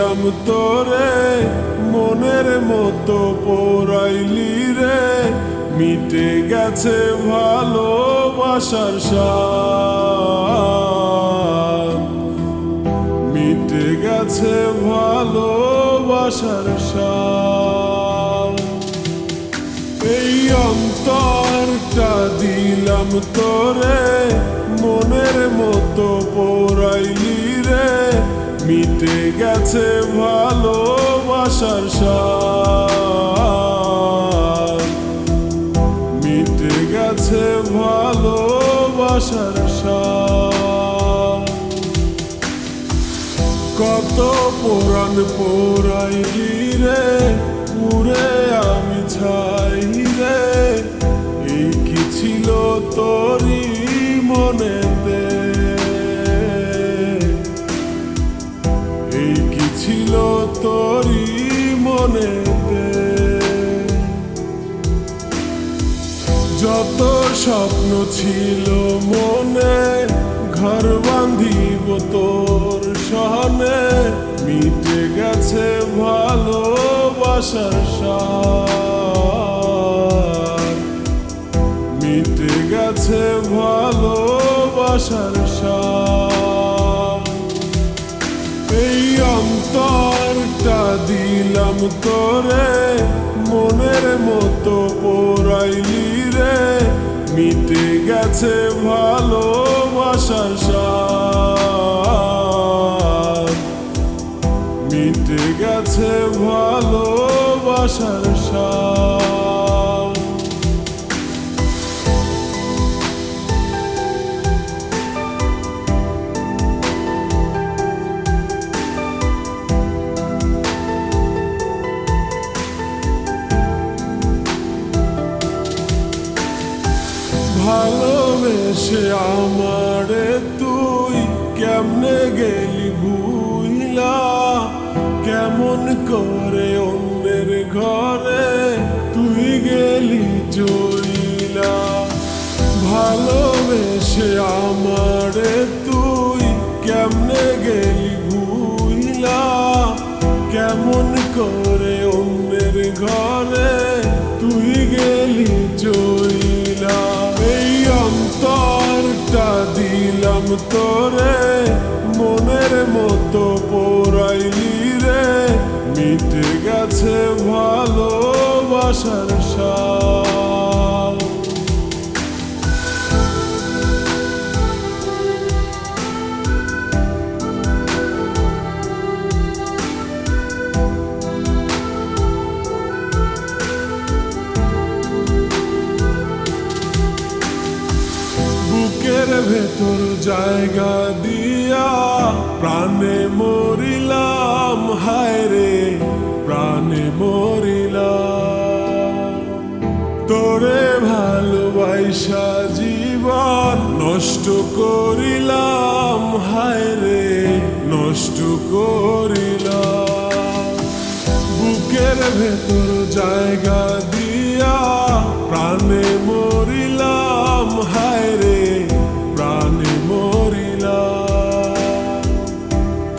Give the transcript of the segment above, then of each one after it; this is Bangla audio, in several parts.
দিলাম তোরে, মনের মতো পরাইলি রে, মিটে গেছে ভালোবাসার স্বাদ, মিটে গেছে ভালোবাসার স্বাদ। এই অন্তরটা দিলাম তোরে, মনের মতো পরাইলি রে, মিটে গেছে ভালোবাসার স্বাদ, মিটে গেছে ভালোবাসার স্বাদ। কত পুরাণ পোড়াইলি রে, পুরে আমি ছাই রে, এই কি ছিল তোরই মনেতে, এই কি ছিল তোরই মনেতে। যত স্বপ্ন ছিল মনে, ঘর বাঁধিব তোর সহনে, মিটে গেছে ভালোবাসার স্বাদ, মিটে গেছে ভালোবাসার স্বাদ। এই অন্তরটা দিলাম তোরে, মনের মতো পরাইলি রে, মিটে গেছে ভালোবাসার স্বাদ, মিটে গেছে ভালোবাসার স্বাদ। ভালোবেসে আমারে তুই কেমনে গেলি ভুইলা, কেমন করে অন্যের ঘরে তুই গেলি জইলা। ভালোবেসে আমারে তুই কেমনে গেলি ভুইলা, কেমন করে অন্যের ঘরে তুই গেলি জইলা। এই অন্তরটা দিলাম তোরে, মনের মতো পরাইলি রে, মিটে গেছে ভালোবাসার স্বাদ। বুকের ভেতর জায়গা দিয়া প্রাণে মরিলাম, হায় রে প্রাণে মরিলাম। তোরে ভালোবাসা জীবন নষ্ট করিলাম, হায় রে নষ্ট করিলাম। বুকের ভেতর জায়গা দিয়া প্রাণে মরিলাম, হায় রে প্রাণে মরিলাম।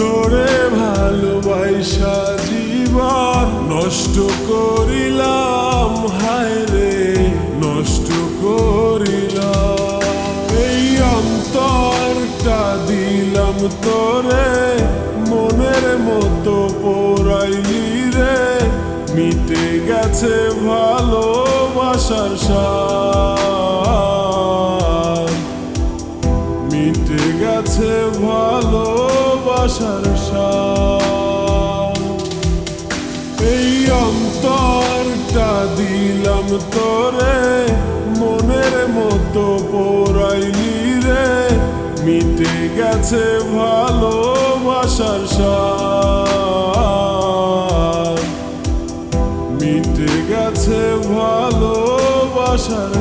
তোরে ভালোবাসা জীবন নষ্ট করিলাম, হায় রে নষ্ট করিলাম। এই অন্তরটা দিলাম তোরে, মনের মতো পরাইলি রে, মিটে গেছে ভালোবাসার স্বাদ, মিটে গেছে ভালোবাসার স্বাদ। এই অন্তরটা দিলাম তোরে, মনের মতো পরাইলি রে, মিটে গেছে ভালোবাসার স্বাদ, মিটে গেছে ভালোবাসার